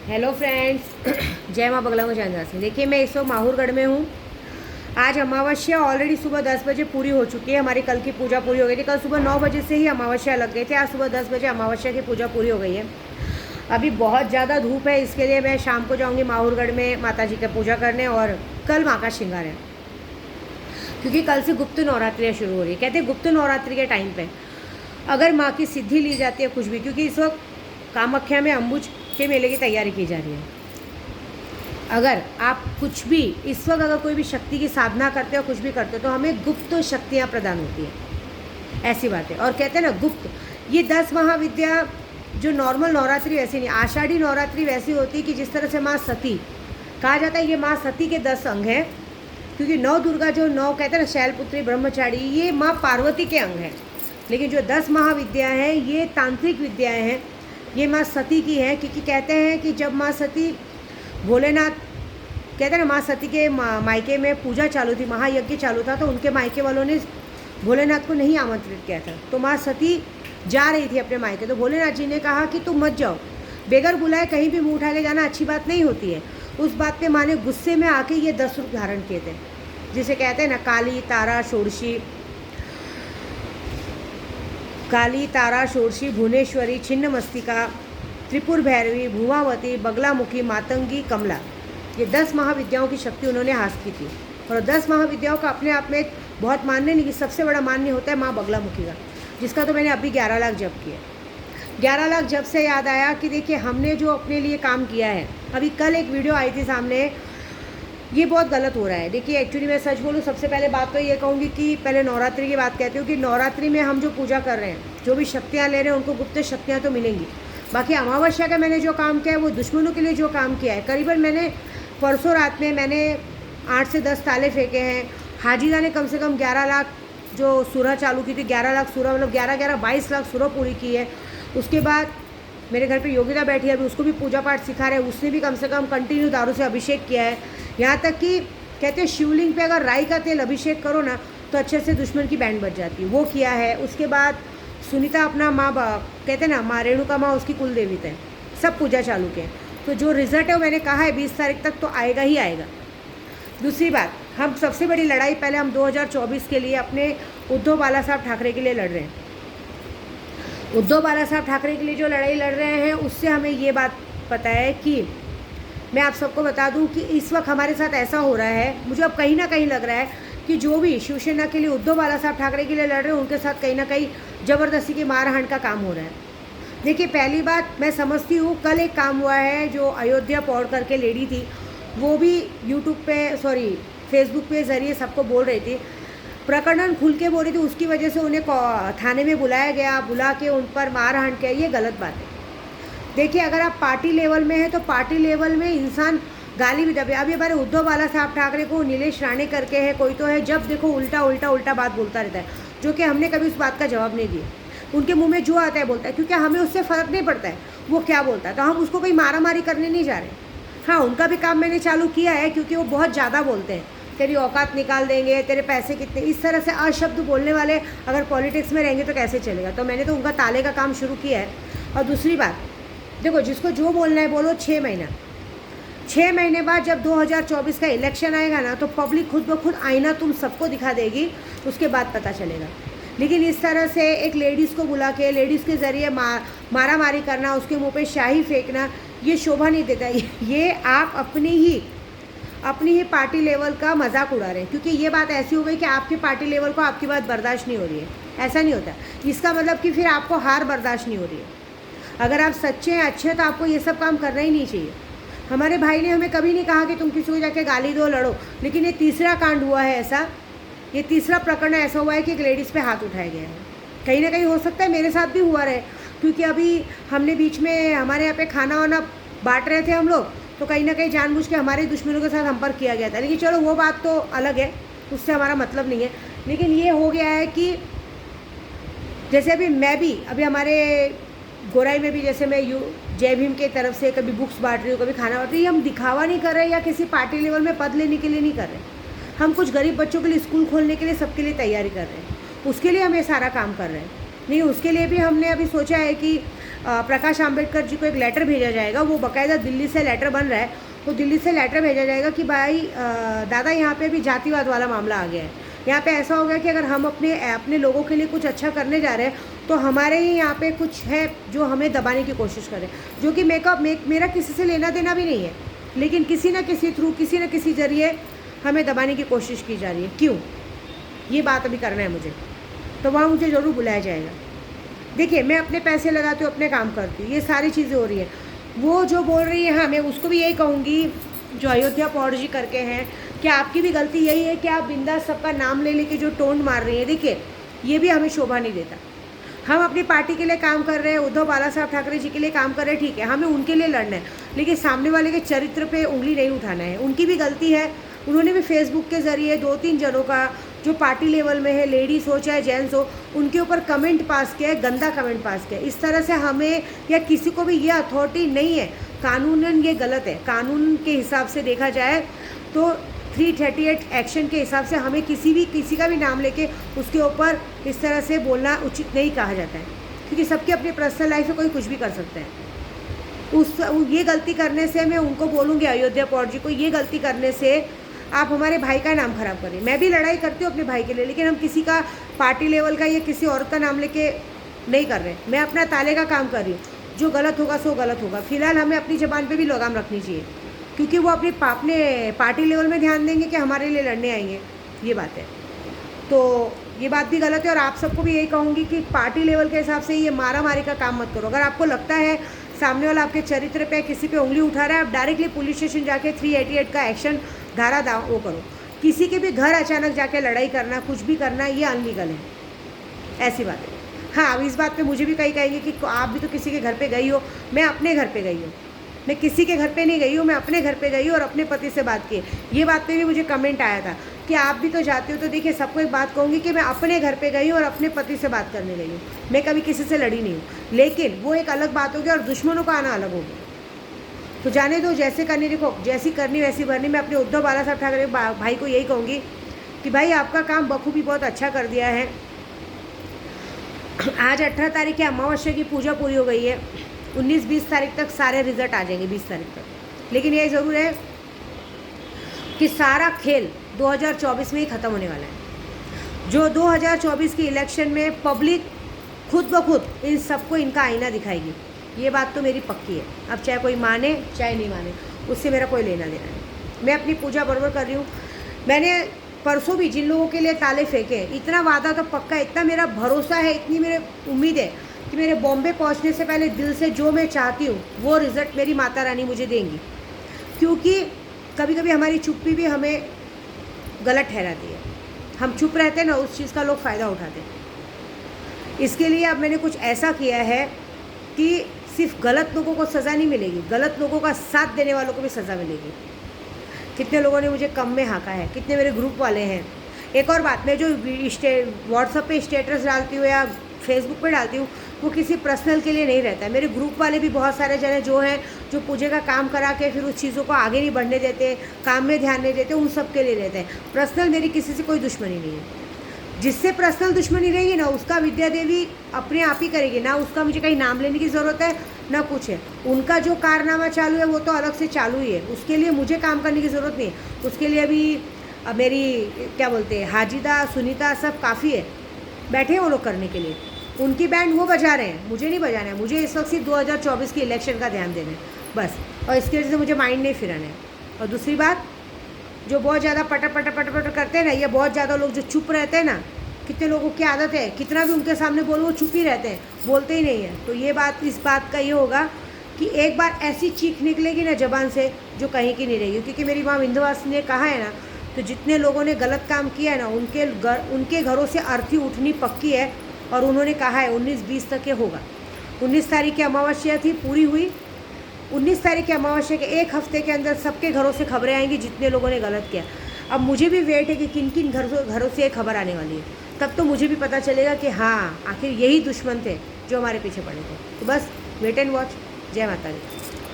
Hello friends, जय माँ बगला चंद्रा सिंह। देखिए, मैं इस वक्त माहौरगढ़ में हूँ। आज अमावस्या ऑलरेडी सुबह 10 बजे पूरी हो चुकी है। हमारी कल की पूजा पूरी हो गई थी। कल सुबह 9 बजे से ही अमावस्या लग गई थी। आज सुबह 10 बजे अमावस्या की पूजा पूरी हो गई है। अभी बहुत ज़्यादा धूप है, इसके लिए मैं शाम को जाऊँगी माहौरगढ़ में माता जी की पूजा करने। और कल माँ का श्रृंगार है, क्योंकि कल से गुप्त नवरात्रियाँ शुरू हो रही है। कहते हैं गुप्त नवरात्रि के टाइम पर अगर माँ की सिद्धि ली जाती है कुछ भी, क्योंकि इस वक्त कामाख्या में अम्बुज के मेले की तैयारी की जा रही है। अगर आप कुछ भी इस वक्त अगर कोई भी शक्ति की साधना करते हो, कुछ भी करते हो, तो हमें गुप्त शक्तियाँ प्रदान होती है। ऐसी बात है। और कहते हैं ना गुप्त, ये 10 महाविद्या जो नॉर्मल नवरात्रि वैसी नहीं, आषाढ़ी नवरात्रि वैसी होती है कि जिस तरह से माँ सती कहा जाता है, ये माँ सती के 10 अंग हैं। क्योंकि 9 दुर्गा जो 9 कहते हैं ना, शैलपुत्री, ब्रह्मचारी, ये माँ पार्वती के अंग हैं। लेकिन जो 10 महाविद्या हैं ये तांत्रिक विद्याएँ हैं, ये माँ सती की है। क्योंकि कहते हैं कि जब माँ सती भोलेनाथ, कहते हैं ना, माँ सती के मायके में पूजा चालू थी, महायज्ञ चालू था, तो उनके मायके वालों ने भोलेनाथ को नहीं आमंत्रित किया था। तो माँ सती जा रही थी अपने मायके, तो भोलेनाथ जी ने कहा कि तुम मत जाओ, बेगर बुलाए कहीं भी मुँह उठा के जाना अच्छी बात नहीं होती है। उस बात पे माँ ने गुस्से में आके ये 10 रूप धारण किए थे, जिसे कहते हैं ना काली, तारा, षोडशी, भुवनेश्वरी, छिन्नमस्तिका, त्रिपुर भैरवी, भुवावती, बगलामुखी, मातंगी, कमला। ये 10 महाविद्याओं की शक्ति उन्होंने हासिल की थी। और 10 महाविद्याओं का अपने आप में बहुत मान्य नहीं, कि सबसे बड़ा मान्य होता है माँ बगलामुखी का, जिसका तो मैंने अभी 11 लाख जप किया। 11 लाख जब से याद आया कि देखिए हमने जो अपने लिए काम किया है, अभी कल एक वीडियो आई थी सामने, ये बहुत गलत हो रहा है। देखिए एक्चुअली मैं सच बोलूँ, सबसे पहले बात तो ये कहूँगी कि पहले नवरात्रि की बात कहती हूँ कि नवरात्रि में हम जो पूजा कर रहे हैं, जो भी शक्तियाँ ले रहे हैं, उनको गुप्त शक्तियाँ तो मिलेंगी। बाकी अमावस्या का मैंने जो काम किया है, वो दुश्मनों के लिए जो काम किया है, करीबन मैंने परसों रात में मैंने 8 से 10 ताले फेंके हैं। हाजिरा ने कम से कम 11 लाख जो सूरह चालू की थी, 11 लाख सूरह, मतलब 22 लाख सूरह पूरी की है। उसके बाद मेरे घर पे योगिता बैठी है, अभी उसको भी पूजा पाठ सिखा रहे हैं, उसने भी कम से कम कंटिन्यू दारू से अभिषेक किया है। यहाँ तक कि कहते हैं शिवलिंग पे अगर राई का तेल अभिषेक करो ना, तो अच्छे से दुश्मन की बैंड बच जाती है, वो किया है। उसके बाद सुनीता अपना माँ कहते हैं ना, माँ रेणुका माँ उसकी कुल देवी है, सब पूजा चालू के। तो जो रिजल्ट है वो मैंने कहा है 20 तारीख तक तो आएगा ही आएगा। दूसरी बात, हम सबसे बड़ी लड़ाई पहले हम 2024 के लिए अपने उद्धव बाला साहब ठाकरे के लिए लड़ रहे हैं। उद्धव बाला साहब ठाकरे के लिए जो लड़ाई लड़ रहे हैं, उससे हमें ये बात पता है कि मैं आप सबको बता दूं कि इस वक्त हमारे साथ ऐसा हो रहा है, मुझे अब कहीं ना कहीं लग रहा है कि जो भी शिवसेना के लिए, उद्धव बाला साहब ठाकरे के लिए लड़ रहे हैं, उनके साथ कहीं ना कहीं ज़बरदस्ती की मारहाण का काम हो रहा है। देखिए पहली बात मैं समझती हूँ, कल एक काम हुआ है, जो अयोध्या पौड़ करके लेडी थी, वो भी फेसबुक पे ज़रिए सबको बोल रही थी, प्रकरण खुल के बोल रही थी, उसकी वजह से उन्हें थाने में बुलाया गया, बुला के उन पर मारहाण किया। ये गलत बात है। देखिए अगर आप पार्टी लेवल में हैं, तो पार्टी लेवल में इंसान गाली भी दबे। अभी हमारे उद्धव बाला साहब ठाकरे को नीलेश राणे करके है, कोई तो है, जब देखो उल्टा बात बोलता रहता है, जो कि हमने कभी उस बात का जवाब नहीं दिया। उनके मुंह में जो आता है बोलता है, क्योंकि हमें उससे फ़र्क नहीं पड़ता है वो क्या बोलता है, तो हम उसको कोई मारामारी करने नहीं जा रहे। हाँ, उनका भी काम मैंने चालू किया है, क्योंकि वो बहुत ज़्यादा बोलते हैं, तेरी औकात निकाल देंगे, तेरे पैसे कितने, इस तरह से अशब्द बोलने वाले अगर पॉलिटिक्स में रहेंगे तो कैसे चलेगा। तो मैंने तो उनका ताले का काम शुरू किया है। और दूसरी बात, देखो जिसको जो बोलना है बोलो। 6 महीने बाद जब 2024 का इलेक्शन आएगा ना, तो पब्लिक खुद ब खुद आईना तुम सबको दिखा देगी, उसके बाद पता चलेगा। लेकिन इस तरह से एक लेडीज़ को बुला के लेडीज़ के ज़रिए मारामारी करना, उसके मुंह पे शाही फेंकना, ये शोभा नहीं देता। ये आप अपनी ही पार्टी लेवल का मजाक उड़ा रहे हैं। क्योंकि ये बात ऐसी हो गई कि आपकी पार्टी लेवल को आपकी बात बर्दाश्त नहीं हो रही है। ऐसा नहीं होता, इसका मतलब कि फिर आपको हार बर्दाश्त नहीं हो रही है। अगर आप सच्चे हैं, अच्छे हैं, तो आपको ये सब काम करना ही नहीं चाहिए। हमारे भाई ने हमें कभी नहीं कहा कि तुम किसी को जाके गाली दो, लड़ो। लेकिन ये तीसरा कांड हुआ है ऐसा, ये तीसरा प्रकरण ऐसा हुआ है कि एक लेडीज़ पे हाथ उठाया गया है। कहीं ना कहीं हो सकता है मेरे साथ भी हुआ रहे, क्योंकि अभी हमने बीच में हमारे यहाँ पे खाना वाना बांट रहे थे हम लोग, तो कहीं ना कहीं जानबूझ के हमारे दुश्मनों के साथ हम पर किया गया था। लेकिन चलो वो बात तो अलग है, उससे हमारा मतलब नहीं है। लेकिन ये हो गया है कि जैसे अभी हमारे गोराई में भी, जैसे मैं जय भीम के तरफ से कभी बुक्स बांट रही हूँ, कभी खाना बांट रही हूँ। हम दिखावा नहीं कर रहे या किसी पार्टी लेवल में पद लेने के लिए नहीं कर रहे। हम कुछ गरीब बच्चों के लिए स्कूल खोलने के लिए, सबके लिए तैयारी कर रहे हैं, उसके लिए हम ये सारा काम कर रहे हैं। नहीं, उसके लिए भी हमने अभी सोचा है कि प्रकाश आंबेडकर जी को एक लेटर भेजा जाएगा, वो बाकायदा दिल्ली से लेटर बन रहा है, तो दिल्ली से लेटर भेजा जाएगा कि भाई दादा यहाँ पे भी जातिवाद वाला मामला आ गया है। यहाँ पे ऐसा हो गया कि अगर हम अपने लोगों के लिए कुछ अच्छा करने जा रहे हैं तो हमारे ही यहाँ पे कुछ है जो हमें दबाने की कोशिश करे, जो कि मेरा किसी से लेना देना भी नहीं है, लेकिन किसी न किसी थ्रू, किसी न किसी ज़रिए हमें दबाने की कोशिश की जा रही है। क्यों, ये बात अभी करना है मुझे, तो वहाँ मुझे ज़रूर बुलाया जाएगा। देखिए, मैं अपने पैसे लगाती हूँ, अपने काम करती हूँ, ये सारी चीज़ें हो रही है। वो जो बोल रही है, हाँ, मैं उसको भी यही कहूँगी जो अयोध्या पौड़ जी करके हैं, कि आपकी भी गलती यही है कि आप बिंदास सबका नाम ले लेके जो टोन मार रही हैं। देखिए, ये भी हमें शोभा नहीं देता। हम अपनी पार्टी के लिए काम कर रहे हैं, उद्धव बाला साहब ठाकरे जी के लिए काम कर रहे हैं, ठीक है, हमें उनके लिए लड़ना है, लेकिन सामने वाले के चरित्र पे उंगली नहीं उठाना है। उनकी भी गलती है, उन्होंने भी फेसबुक के ज़रिए 2-3 जनों का जो पार्टी लेवल में है, लेडीज़ हो चाहे जेंट्स हो, उनके ऊपर कमेंट पास किया है, गंदा कमेंट पास किया है। इस तरह से हमें या किसी को भी ये अथॉरिटी नहीं है, कानूनन ये गलत है। कानून के हिसाब से देखा जाए तो 338 एक्शन के हिसाब से हमें किसी का भी नाम लेके उसके ऊपर इस तरह से बोलना उचित नहीं कहा जाता है, क्योंकि सबकी अपनी पर्सनल लाइफ में कोई कुछ भी कर सकता है। ये गलती करने से मैं उनको बोलूँगी, अयोध्या पौड़ जी को, ये गलती करने से आप हमारे भाई का नाम खराब करें। मैं भी लड़ाई करती हूँ अपने भाई के लिए, लेकिन हम किसी का पार्टी लेवल का या किसी औरत का नाम लेके नहीं कर रहे। मैं अपना ताले का काम कर रही हूँ, जो गलत होगा सो गलत होगा। फिलहाल हमें अपनी ज़बान पे भी लगाम रखनी चाहिए, क्योंकि वो अपने पार्टी लेवल में ध्यान देंगे कि हमारे लिए लड़ने आएंगे, ये बात है। तो ये बात भी गलत है, और आप सबको भी यही कहूँगी कि पार्टी लेवल के हिसाब से ये मारा मारी का काम मत करो। अगर आपको लगता है सामने वाला आपके चरित्र पे किसी पे उंगली उठा रहा है, आप डायरेक्टली पुलिस स्टेशन जाके 388 का एक्शन धारा वो करो। किसी के भी घर अचानक जाके लड़ाई करना, कुछ भी करना, ये अनलीगल है, ऐसी बात है। हाँ, अब इस बात पे मुझे भी कहीं कहेंगे कि आप भी तो किसी के घर पे गई हो। मैं अपने घर पे गई हूँ, मैं किसी के घर पे नहीं गई हूँ, मैं अपने घर पे गई हूँ और अपने पति से बात की। ये बात पे भी मुझे कमेंट आया था कि आप भी तो जाती हो। तो देखिए, सबको एक बात कहूँगी कि मैं अपने घर पे गई हूँ और अपने पति से बात करने गई हूँ। मैं कभी किसी से लड़ी नहीं हूँ, लेकिन वो एक अलग बात होगी और दुश्मनों का आना अलग होगा। तो जाने दो, जैसे करनी, देखो जैसी करनी वैसी भरनी। मैं अपने उद्धव बाला साहब ठाकरे भाई को यही कहूँगी कि भाई आपका काम बखूबी बहुत अच्छा कर दिया है। आज 18 तारीख की अमावस्या की पूजा पूरी हो गई है, 19-20 तारीख तक सारे रिजल्ट आ जाएंगे, 20 तारीख तक। लेकिन ये ज़रूर है कि सारा खेल 2024 में ही ख़त्म होने वाला है। जो 2024 की इलेक्शन में पब्लिक खुद ब खुद इन सबको इनका आईना दिखाएगी, ये बात तो मेरी पक्की है। अब चाहे कोई माने चाहे नहीं माने, उससे मेरा कोई लेना देना नहीं। मैं अपनी पूजा बराबर कर रही हूँ। मैंने परसों भी जिन लोगों के लिए ताले फेंके, इतना वादा तो पक्का, इतना मेरा भरोसा है, इतनी मेरी उम्मीद है कि मेरे बॉम्बे पहुंचने से पहले दिल से जो मैं चाहती हूँ वो रिज़ल्ट मेरी माता रानी मुझे देंगी। क्योंकि कभी कभी हमारी चुप्पी भी हमें गलत ठहराती है। हम चुप रहते हैं ना, उस चीज़ का लोग फ़ायदा उठाते हैं। इसके लिए अब मैंने कुछ ऐसा किया है कि सिर्फ गलत लोगों को सज़ा नहीं मिलेगी, गलत लोगों का साथ देने वालों को भी सज़ा मिलेगी। कितने लोगों ने मुझे कम में हाँका है, कितने मेरे ग्रुप वाले हैं। एक और बात, मैं जो व्हाट्सएप पे स्टेटस डालती हूँ या फेसबुक पे डालती हूँ, वो किसी पर्सनल के लिए नहीं रहता है। मेरे ग्रुप वाले भी बहुत सारे जने जो हैं, जो पूजे का काम करा के फिर उस चीज़ों को आगे नहीं बढ़ने देते, काम में ध्यान नहीं देते, उन सब के लिए रहते हैं। पर्सनल मेरी किसी से कोई दुश्मनी नहीं है। जिससे पर्सनल दुश्मनी रहेगी ना, उसका विद्या देवी अपने आप ही करेगी ना, उसका मुझे कहीं नाम लेने की ज़रूरत है ना कुछ है। उनका जो कारनामा चालू है वो तो अलग से चालू ही है, उसके लिए मुझे काम करने की ज़रूरत नहीं है। उसके लिए अभी मेरी क्या बोलते हैं, हाजिदा, सुनीता, सब काफ़ी है, बैठे हैं वो लोग करने के लिए। उनकी बैंड वो बजा रहे हैं, मुझे नहीं बजाना है। मुझे इस वक्त सिर्फ 2024 की इलेक्शन का ध्यान देना है बस, और इसकी वजह से मुझे माइंड नहीं फिराना है। और दूसरी बात, जो बहुत ज़्यादा पटर पटर पटर पटर करते हैं ना, ये बहुत ज़्यादा लोग जो चुप रहते हैं ना, कितने लोगों की आदत है, कितना भी उनके सामने बोलो वो चुप ही रहते हैं, बोलते ही नहीं है। तो ये बात, इस बात का ये होगा कि एक बार ऐसी चीख निकलेगी ना ज़बान से जो कहीं की नहीं रहेगी। क्योंकि मेरी माँ विंध्यवासिनी ने कहा है ना, तो जितने लोगों ने गलत काम किया है ना, उनके घरों से अर्थी उठनी पक्की है। और उन्होंने कहा है 19-20 तक ये होगा। 19 तारीख की अमावस्या थी, पूरी हुई। 19 तारीख की अमावस्या के एक हफ्ते के अंदर सबके घरों से खबरें आएंगी जितने लोगों ने गलत किया। अब मुझे भी वेट है कि किन किन घरों से ये खबर आने वाली है, तब तो मुझे भी पता चलेगा कि हाँ, आखिर यही दुश्मन थे जो हमारे पीछे पड़े थे। तो बस वेट एंड वॉच। जय माता दी।